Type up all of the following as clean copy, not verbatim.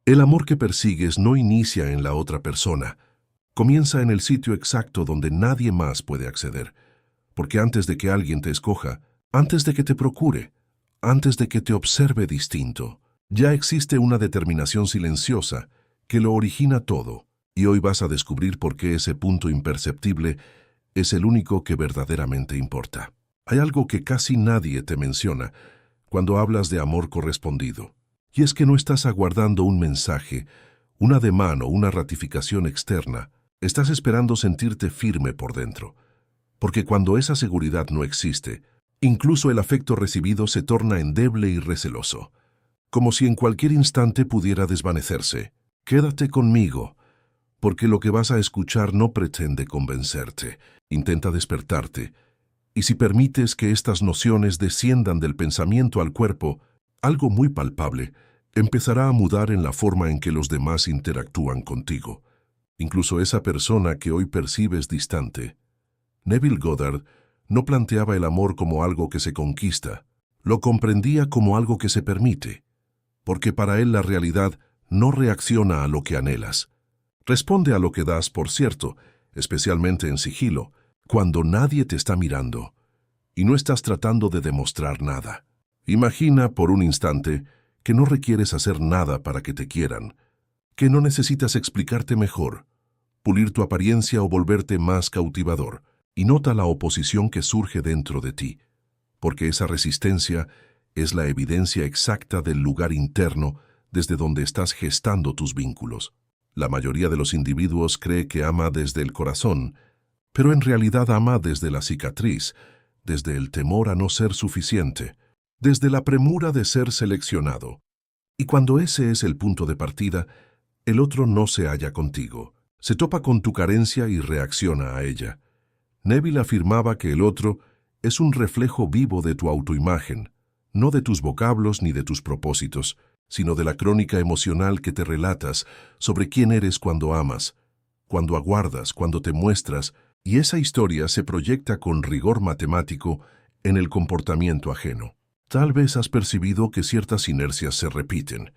El amor que persigues no inicia en la otra persona, comienza en el sitio exacto donde nadie más puede acceder, porque antes de que alguien te escoja, antes de que te procure, antes de que te observe distinto, ya existe una determinación silenciosa que lo origina todo, y hoy vas a descubrir por qué ese punto imperceptible es el único que verdaderamente importa. Hay algo que casi nadie te menciona cuando hablas de amor correspondido, y es que no estás aguardando un mensaje, un ademán o una ratificación externa, estás esperando sentirte firme por dentro, porque cuando esa seguridad no existe, incluso el afecto recibido se torna endeble y receloso, como si en cualquier instante pudiera desvanecerse. Quédate conmigo, porque lo que vas a escuchar no pretende convencerte, intenta despertarte, y si permites que estas nociones desciendan del pensamiento al cuerpo, algo muy palpable empezará a mudar en la forma en que los demás interactúan contigo, incluso esa persona que hoy percibes distante. Neville Goddard no planteaba el amor como algo que se conquista, lo comprendía como algo que se permite, porque para él la realidad no reacciona a lo que anhelas. Responde a lo que das, por cierto, especialmente en sigilo, cuando nadie te está mirando y no estás tratando de demostrar nada. Imagina por un instante que no requieres hacer nada para que te quieran, que no necesitas explicarte mejor, pulir tu apariencia o volverte más cautivador, y nota la oposición que surge dentro de ti, porque esa resistencia es la evidencia exacta del lugar interno desde donde estás gestando tus vínculos. La mayoría de los individuos cree que ama desde el corazón, pero en realidad ama desde la cicatriz, desde el temor a no ser suficiente, desde la premura de ser seleccionado. Y cuando ese es el punto de partida, el otro no se halla contigo, se topa con tu carencia y reacciona a ella. Neville afirmaba que el otro es un reflejo vivo de tu autoimagen, no de tus vocablos ni de tus propósitos, sino de la crónica emocional que te relatas sobre quién eres cuando amas, cuando aguardas, cuando te muestras, y esa historia se proyecta con rigor matemático en el comportamiento ajeno. Tal vez has percibido que ciertas inercias se repiten,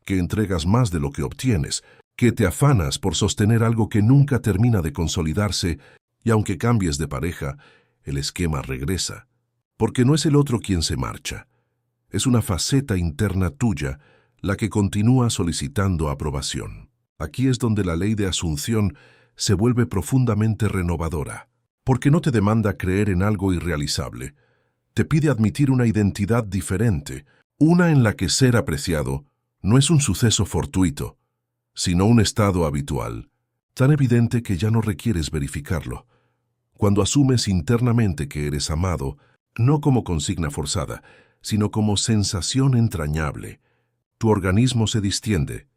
que entregas más de lo que obtienes, que te afanas por sostener algo que nunca termina de consolidarse, y aunque cambies de pareja, el esquema regresa, porque no es el otro quien se marcha. Es una faceta interna tuya la que continúa solicitando aprobación. Aquí es donde la ley de asunción se vuelve profundamente renovadora, porque no te demanda creer en algo irrealizable. Te pide admitir una identidad diferente, una en la que ser apreciado no es un suceso fortuito, sino un estado habitual, tan evidente que ya no requieres verificarlo. Cuando asumes internamente que eres amado, no como consigna forzada, sino como sensación entrañable, tu organismo se distiende,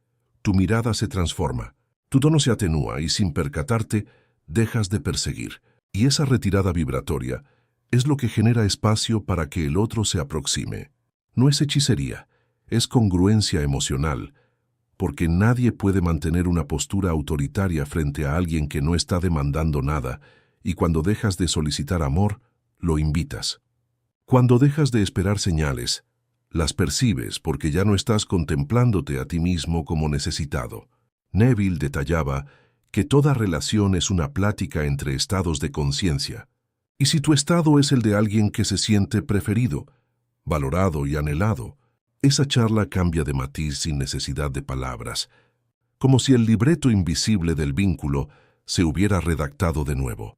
tu mirada se transforma, tu tono se atenúa y sin percatarte, dejas de perseguir. Y esa retirada vibratoria es lo que genera espacio para que el otro se aproxime. No es hechicería, es congruencia emocional, porque nadie puede mantener una postura autoritaria frente a alguien que no está demandando nada, y cuando dejas de solicitar amor, lo invitas. Cuando dejas de esperar señales, las percibes porque ya no estás contemplándote a ti mismo como necesitado. Neville detallaba que toda relación es una plática entre estados de conciencia. Y si tu estado es el de alguien que se siente preferido, valorado y anhelado, esa charla cambia de matiz sin necesidad de palabras, como si el libreto invisible del vínculo se hubiera redactado de nuevo.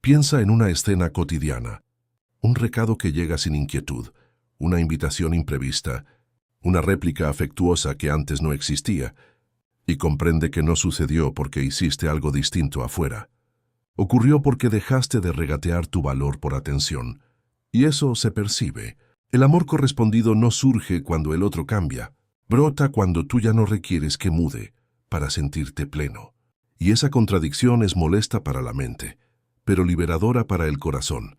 Piensa en una escena cotidiana, un recado que llega sin inquietud, una invitación imprevista, una réplica afectuosa que antes no existía, y comprende que no sucedió porque hiciste algo distinto afuera. Ocurrió porque dejaste de regatear tu valor por atención, y eso se percibe. El amor correspondido no surge cuando el otro cambia, brota cuando tú ya no requieres que mude para sentirte pleno. Y esa contradicción es molesta para la mente, pero liberadora para el corazón,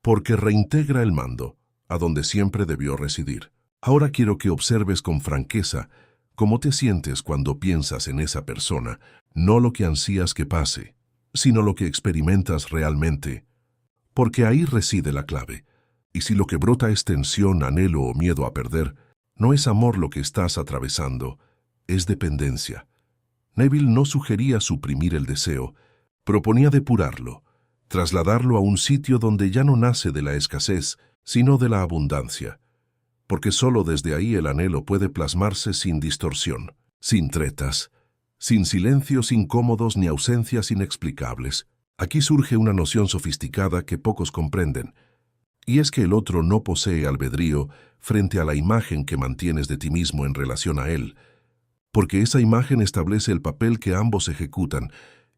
porque reintegra el mando a donde siempre debió residir. Ahora quiero que observes con franqueza cómo te sientes cuando piensas en esa persona, no lo que ansías que pase, sino lo que experimentas realmente, porque ahí reside la clave. Y si lo que brota es tensión, anhelo o miedo a perder, no es amor lo que estás atravesando, es dependencia. Neville no sugería suprimir el deseo, proponía depurarlo, trasladarlo a un sitio donde ya no nace de la escasez, sino de la abundancia, porque sólo desde ahí el anhelo puede plasmarse sin distorsión, sin tretas, sin silencios incómodos ni ausencias inexplicables. Aquí surge una noción sofisticada que pocos comprenden, y es que el otro no posee albedrío frente a la imagen que mantienes de ti mismo en relación a él, porque esa imagen establece el papel que ambos ejecutan,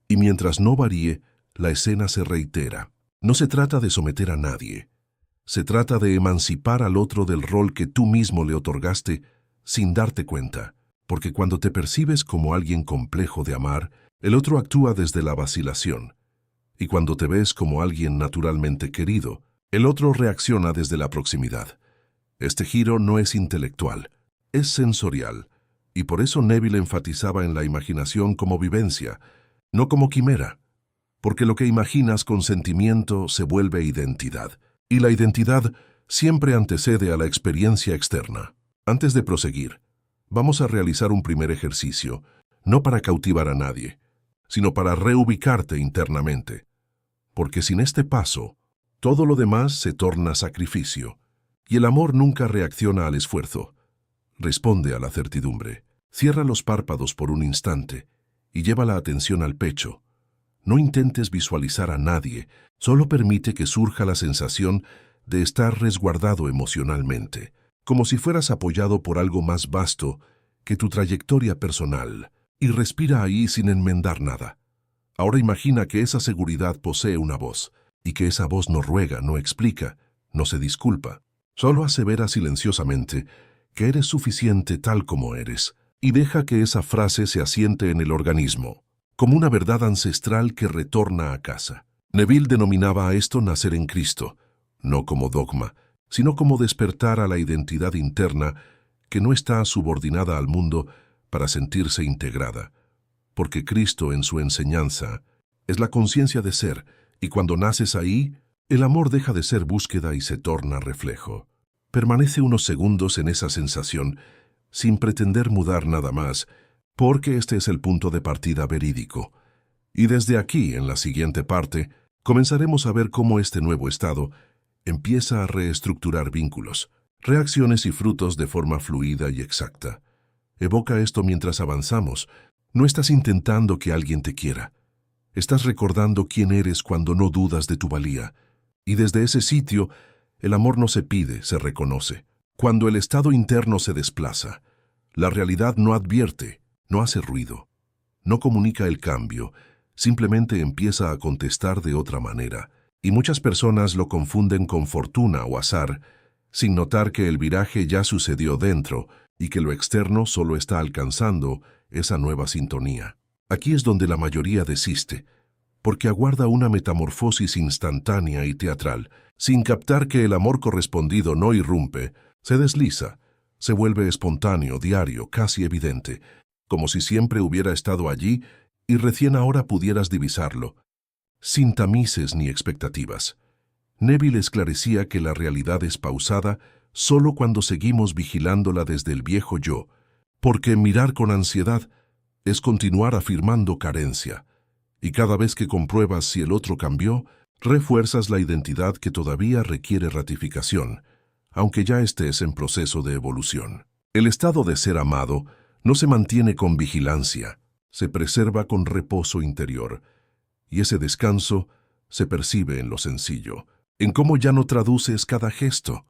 y mientras no varíe, la escena se reitera. No se trata de someter a nadie. Se trata de emancipar al otro del rol que tú mismo le otorgaste sin darte cuenta, porque cuando te percibes como alguien complejo de amar, el otro actúa desde la vacilación, y cuando te ves como alguien naturalmente querido, el otro reacciona desde la proximidad. Este giro no es intelectual, es sensorial, y por eso Neville enfatizaba en la imaginación como vivencia, no como quimera, porque lo que imaginas con sentimiento se vuelve identidad, y la identidad siempre antecede a la experiencia externa. Antes de proseguir, vamos a realizar un primer ejercicio, no para cautivar a nadie, sino para reubicarte internamente, porque sin este paso, todo lo demás se torna sacrificio, y el amor nunca reacciona al esfuerzo, responde a la certidumbre. Cierra los párpados por un instante y lleva la atención al pecho. No intentes visualizar a nadie, solo permite que surja la sensación de estar resguardado emocionalmente, como si fueras apoyado por algo más vasto que tu trayectoria personal, y respira ahí sin enmendar nada. Ahora imagina que esa seguridad posee una voz, y que esa voz no ruega, no explica, no se disculpa, solo asevera silenciosamente que eres suficiente tal como eres, y deja que esa frase se asiente en el organismo, como una verdad ancestral que retorna a casa. Neville denominaba a esto nacer en Cristo, no como dogma, sino como despertar a la identidad interna que no está subordinada al mundo para sentirse integrada, porque Cristo en su enseñanza es la conciencia de ser, y cuando naces ahí, el amor deja de ser búsqueda y se torna reflejo. Permanece unos segundos en esa sensación, sin pretender mudar nada más, porque este es el punto de partida verídico. Y desde aquí, en la siguiente parte, comenzaremos a ver cómo este nuevo estado empieza a reestructurar vínculos, reacciones y frutos de forma fluida y exacta. Evoca esto mientras avanzamos. No estás intentando que alguien te quiera. Estás recordando quién eres cuando no dudas de tu valía. Y desde ese sitio, el amor no se pide, se reconoce. Cuando el estado interno se desplaza, la realidad no advierte, no hace ruido, no comunica el cambio, simplemente empieza a contestar de otra manera. Y muchas personas lo confunden con fortuna o azar, sin notar que el viraje ya sucedió dentro y que lo externo solo está alcanzando esa nueva sintonía. Aquí es donde la mayoría desiste, porque aguarda una metamorfosis instantánea y teatral, sin captar que el amor correspondido no irrumpe, se desliza, se vuelve espontáneo, diario, casi evidente, como si siempre hubiera estado allí y recién ahora pudieras divisarlo, sin tamices ni expectativas. Neville esclarecía que la realidad es pausada solo cuando seguimos vigilándola desde el viejo yo, porque mirar con ansiedad es continuar afirmando carencia, y cada vez que compruebas si el otro cambió, refuerzas la identidad que todavía requiere ratificación, aunque ya estés en proceso de evolución. El estado de ser amado no se mantiene con vigilancia, se preserva con reposo interior, y ese descanso se percibe en lo sencillo, en cómo ya no traduces cada gesto,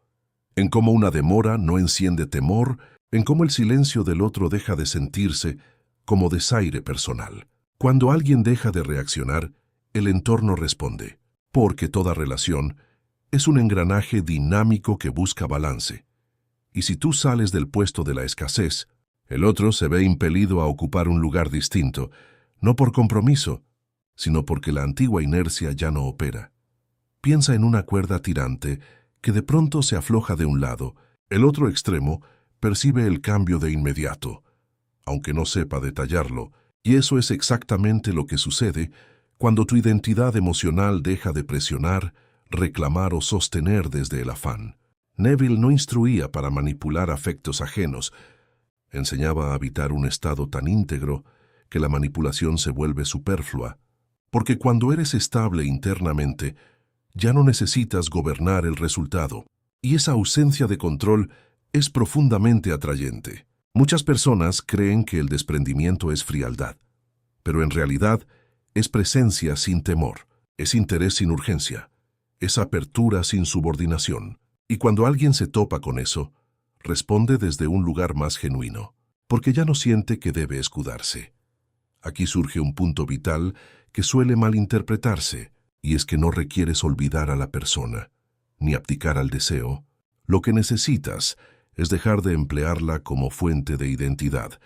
en cómo una demora no enciende temor, en cómo el silencio del otro deja de sentirse como desaire personal. Cuando alguien deja de reaccionar, el entorno responde, porque toda relación es un engranaje dinámico que busca balance. Y si tú sales del puesto de la escasez, el otro se ve impelido a ocupar un lugar distinto, no por compromiso, sino porque la antigua inercia ya no opera. Piensa en una cuerda tirante que de pronto se afloja de un lado, el otro extremo percibe el cambio de inmediato, aunque no sepa detallarlo, y eso es exactamente lo que sucede cuando tu identidad emocional deja de presionar, reclamar o sostener desde el afán. Neville no instruía para manipular afectos ajenos. Enseñaba a habitar un estado tan íntegro que la manipulación se vuelve superflua, porque cuando eres estable internamente, ya no necesitas gobernar el resultado, y esa ausencia de control es profundamente atrayente. Muchas personas creen que el desprendimiento es frialdad, pero en realidad es presencia sin temor, es interés sin urgencia, es apertura sin subordinación. Y cuando alguien se topa con eso, responde desde un lugar más genuino, porque ya no siente que debe escudarse. Aquí surge un punto vital que suele malinterpretarse, y es que no requieres olvidar a la persona, ni abdicar al deseo. Lo que necesitas es dejar de emplearla como fuente de identidad,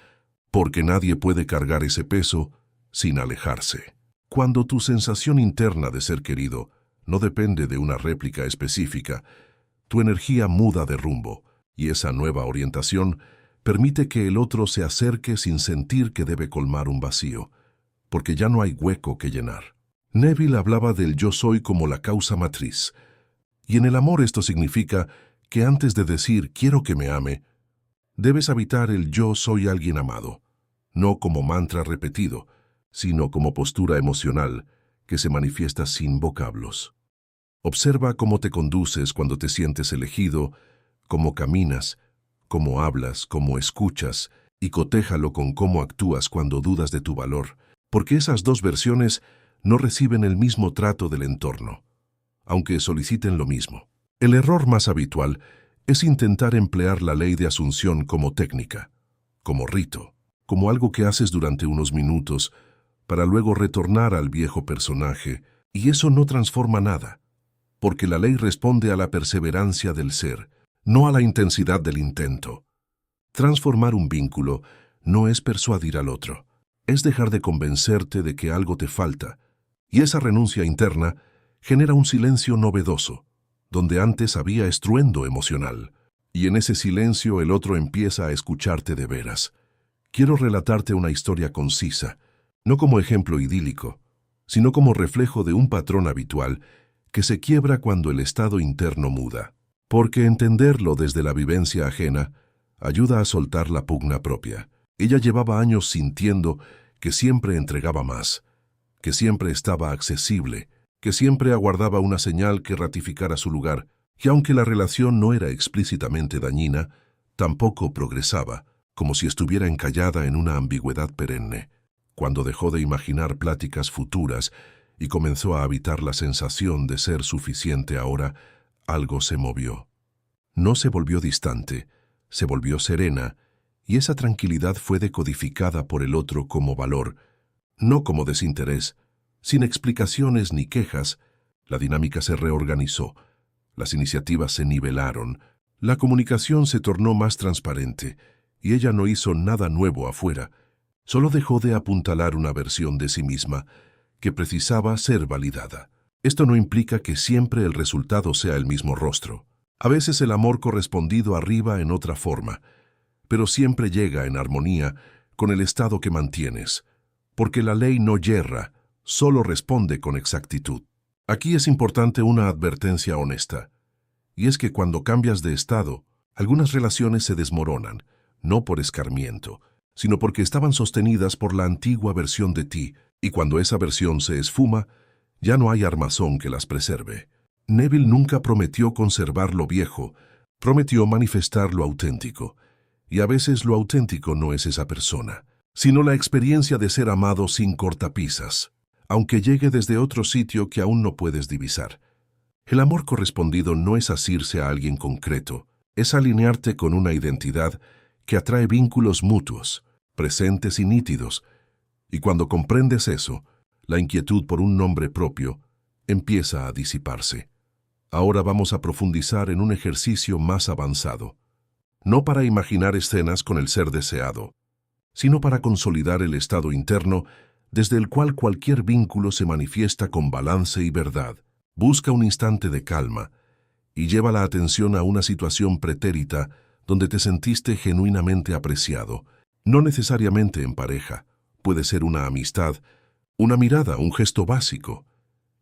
porque nadie puede cargar ese peso sin alejarse. Cuando tu sensación interna de ser querido no depende de una réplica específica, tu energía muda de rumbo, y esa nueva orientación permite que el otro se acerque sin sentir que debe colmar un vacío, porque ya no hay hueco que llenar. Neville hablaba del yo soy como la causa matriz, y en el amor esto significa que antes de decir quiero que me ame, debes habitar el yo soy alguien amado, no como mantra repetido, sino como postura emocional que se manifiesta sin vocablos. Observa cómo te conduces cuando te sientes elegido, cómo caminas, cómo hablas, cómo escuchas, y cotéjalo con cómo actúas cuando dudas de tu valor, porque esas dos versiones no reciben el mismo trato del entorno, aunque soliciten lo mismo. El error más habitual es intentar emplear la ley de asunción como técnica, como rito, como algo que haces durante unos minutos para luego retornar al viejo personaje, y eso no transforma nada, porque la ley responde a la perseverancia del ser, no a la intensidad del intento. Transformar un vínculo no es persuadir al otro, es dejar de convencerte de que algo te falta, y esa renuncia interna genera un silencio novedoso, donde antes había estruendo emocional, y en ese silencio el otro empieza a escucharte de veras. Quiero relatarte una historia concisa, no como ejemplo idílico, sino como reflejo de un patrón habitual que se quiebra cuando el estado interno muda, porque entenderlo desde la vivencia ajena ayuda a soltar la pugna propia. Ella llevaba años sintiendo que siempre entregaba más, que siempre estaba accesible, que siempre aguardaba una señal que ratificara su lugar, y aunque la relación no era explícitamente dañina, tampoco progresaba, como si estuviera encallada en una ambigüedad perenne. Cuando dejó de imaginar pláticas futuras y comenzó a habitar la sensación de ser suficiente ahora, algo se movió. No se volvió distante, se volvió serena, y esa tranquilidad fue decodificada por el otro como valor, no como desinterés. Sin explicaciones ni quejas, la dinámica se reorganizó, las iniciativas se nivelaron, la comunicación se tornó más transparente, y ella no hizo nada nuevo afuera, solo dejó de apuntalar una versión de sí misma que precisaba ser validada. Esto no implica que siempre el resultado sea el mismo rostro. A veces el amor correspondido arriba en otra forma, pero siempre llega en armonía con el estado que mantienes, porque la ley no yerra, solo responde con exactitud. Aquí es importante una advertencia honesta, y es que cuando cambias de estado, algunas relaciones se desmoronan, no por escarmiento, sino porque estaban sostenidas por la antigua versión de ti, y cuando esa versión se esfuma, ya no hay armazón que las preserve. Neville nunca prometió conservar lo viejo, prometió manifestar lo auténtico, y a veces lo auténtico no es esa persona, sino la experiencia de ser amado sin cortapisas, aunque llegue desde otro sitio que aún no puedes divisar. El amor correspondido no es asirse a alguien concreto, es alinearte con una identidad que atrae vínculos mutuos, presentes y nítidos, y cuando comprendes eso, la inquietud por un nombre propio empieza a disiparse. Ahora vamos a profundizar en un ejercicio más avanzado, no para imaginar escenas con el ser deseado, sino para consolidar el estado interno desde el cual cualquier vínculo se manifiesta con balance y verdad. Busca un instante de calma y lleva la atención a una situación pretérita donde te sentiste genuinamente apreciado, no necesariamente en pareja, puede ser una amistad, una mirada, un gesto básico,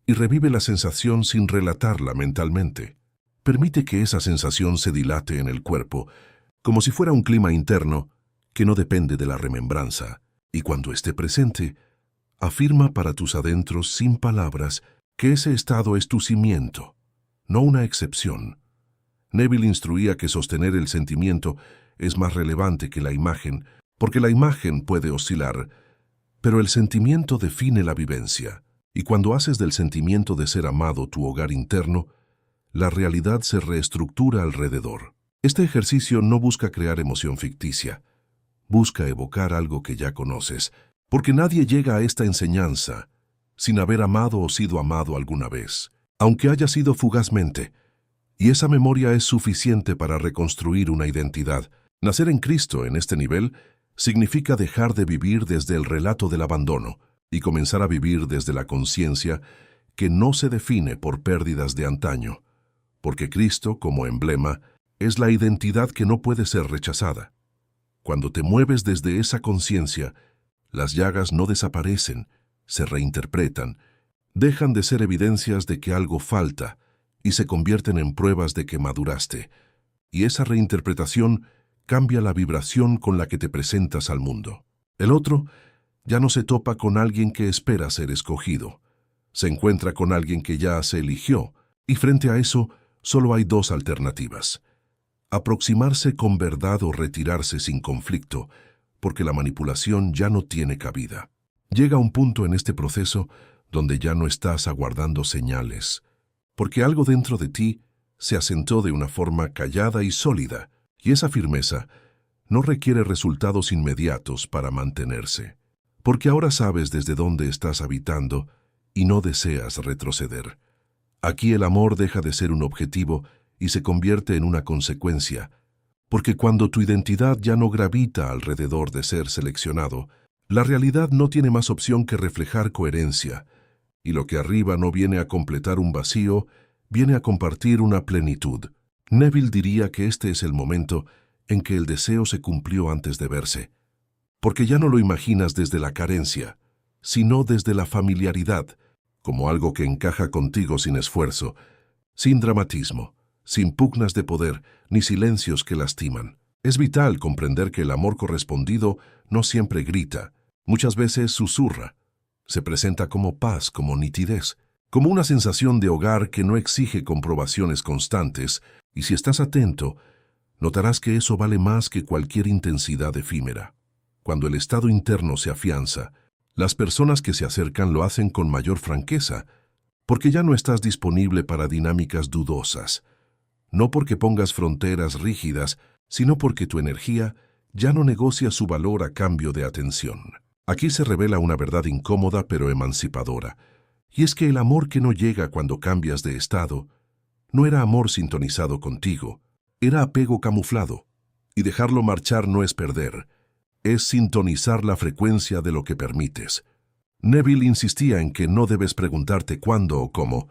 y revive la sensación sin relatarla mentalmente. Permite que esa sensación se dilate en el cuerpo, como si fuera un clima interno que no depende de la remembranza, y cuando esté presente, afirma para tus adentros sin palabras que ese estado es tu cimiento, no una excepción. Neville instruía que sostener el sentimiento es más relevante que la imagen, porque la imagen puede oscilar, pero el sentimiento define la vivencia, y cuando haces del sentimiento de ser amado tu hogar interno, la realidad se reestructura alrededor. Este ejercicio no busca crear emoción ficticia, busca evocar algo que ya conoces, porque nadie llega a esta enseñanza sin haber amado o sido amado alguna vez, aunque haya sido fugazmente, y esa memoria es suficiente para reconstruir una identidad. Nacer en Cristo en este nivel significa dejar de vivir desde el relato del abandono y comenzar a vivir desde la conciencia que no se define por pérdidas de antaño, porque Cristo, como emblema, es la identidad que no puede ser rechazada. Cuando te mueves desde esa conciencia, las llagas no desaparecen, se reinterpretan, dejan de ser evidencias de que algo falta y se convierten en pruebas de que maduraste. Y esa reinterpretación cambia la vibración con la que te presentas al mundo. El otro ya no se topa con alguien que espera ser escogido. Se encuentra con alguien que ya se eligió, y frente a eso solo hay dos alternativas: aproximarse con verdad o retirarse sin conflicto, porque la manipulación ya no tiene cabida. Llega un punto en este proceso donde ya no estás aguardando señales, porque algo dentro de ti se asentó de una forma callada y sólida, y esa firmeza no requiere resultados inmediatos para mantenerse, porque ahora sabes desde dónde estás habitando y no deseas retroceder. Aquí el amor deja de ser un objetivo y se convierte en una consecuencia, porque cuando tu identidad ya no gravita alrededor de ser seleccionado, la realidad no tiene más opción que reflejar coherencia, y lo que arriba no viene a completar un vacío, viene a compartir una plenitud. Neville diría que este es el momento en que el deseo se cumplió antes de verse, porque ya no lo imaginas desde la carencia, sino desde la familiaridad, como algo que encaja contigo sin esfuerzo, sin dramatismo, sin pugnas de poder, ni silencios que lastiman. Es vital comprender que el amor correspondido no siempre grita, muchas veces susurra. Se presenta como paz, como nitidez, como una sensación de hogar que no exige comprobaciones constantes, y si estás atento, notarás que eso vale más que cualquier intensidad efímera. Cuando el estado interno se afianza, las personas que se acercan lo hacen con mayor franqueza, porque ya no estás disponible para dinámicas dudosas. No porque pongas fronteras rígidas, sino porque tu energía ya no negocia su valor a cambio de atención. Aquí se revela una verdad incómoda pero emancipadora, y es que el amor que no llega cuando cambias de estado no era amor sintonizado contigo, era apego camuflado, y dejarlo marchar no es perder, es sintonizar la frecuencia de lo que permites. Neville insistía en que no debes preguntarte cuándo o cómo,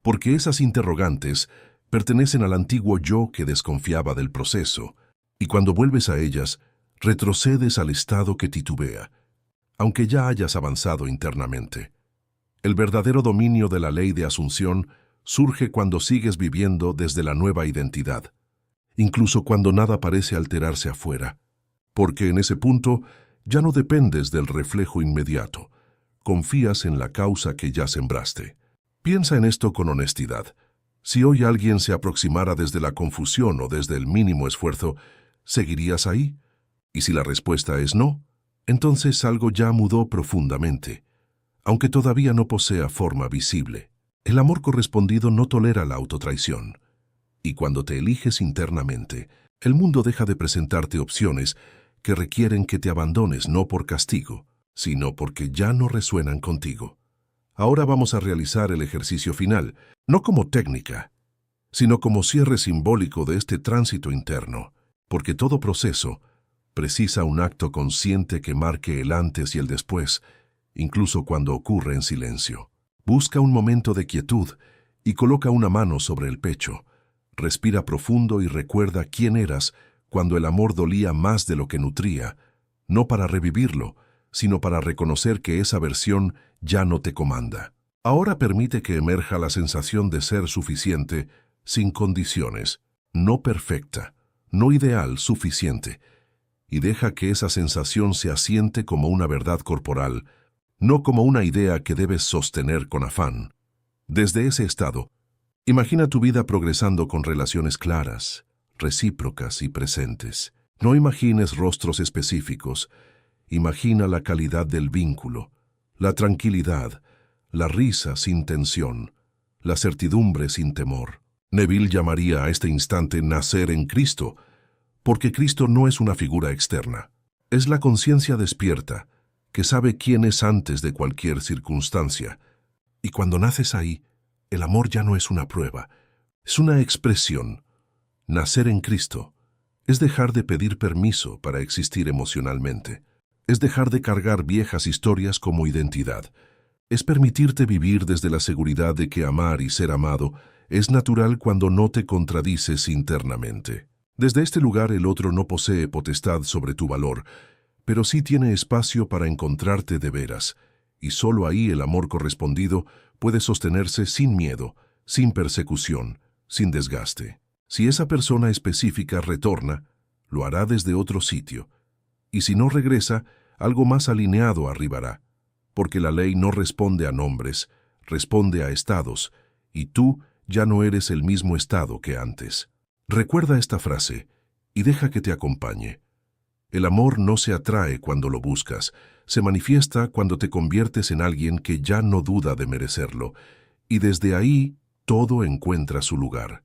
porque esas interrogantes pertenecen al antiguo yo que desconfiaba del proceso, y cuando vuelves a ellas, retrocedes al estado que titubea, aunque ya hayas avanzado internamente. El verdadero dominio de la ley de asunción surge cuando sigues viviendo desde la nueva identidad, incluso cuando nada parece alterarse afuera, porque en ese punto ya no dependes del reflejo inmediato, confías en la causa que ya sembraste. Piensa en esto con honestidad. Si hoy alguien se aproximara desde la confusión o desde el mínimo esfuerzo, ¿seguirías ahí? Y si la respuesta es no, entonces algo ya mudó profundamente, aunque todavía no posea forma visible. El amor correspondido no tolera la autotraición, y cuando te eliges internamente, el mundo deja de presentarte opciones que requieren que te abandones no por castigo, sino porque ya no resuenan contigo. Ahora vamos a realizar el ejercicio final, no como técnica, sino como cierre simbólico de este tránsito interno, porque todo proceso precisa un acto consciente que marque el antes y el después, incluso cuando ocurre en silencio. Busca un momento de quietud y coloca una mano sobre el pecho. Respira profundo y recuerda quién eras cuando el amor dolía más de lo que nutría, no para revivirlo, sino para reconocer que esa versión ya no te comanda. Ahora permite que emerja la sensación de ser suficiente, sin condiciones, no perfecta, no ideal, suficiente. y deja que esa sensación se asiente como una verdad corporal, no como una idea que debes sostener con afán. Desde ese estado, imagina tu vida progresando con relaciones claras, recíprocas y presentes. No imagines rostros específicos, imagina la calidad del vínculo, la tranquilidad, la risa sin tensión, la certidumbre sin temor. Neville llamaría a este instante nacer en Cristo, porque Cristo no es una figura externa. Es la conciencia despierta, que sabe quién es antes de cualquier circunstancia. Y cuando naces ahí, el amor ya no es una prueba, es una expresión. Nacer en Cristo es dejar de pedir permiso para existir emocionalmente. Es dejar de cargar viejas historias como identidad. Es permitirte vivir desde la seguridad de que amar y ser amado es natural cuando no te contradices internamente. Desde este lugar el otro no posee potestad sobre tu valor, pero sí tiene espacio para encontrarte de veras, y solo ahí el amor correspondido puede sostenerse sin miedo, sin persecución, sin desgaste. Si esa persona específica retorna, lo hará desde otro sitio, y si no regresa, algo más alineado arribará, porque la ley no responde a nombres, responde a estados, y tú ya no eres el mismo estado que antes. Recuerda esta frase y deja que te acompañe. El amor no se atrae cuando lo buscas, se manifiesta cuando te conviertes en alguien que ya no duda de merecerlo, y desde ahí todo encuentra su lugar.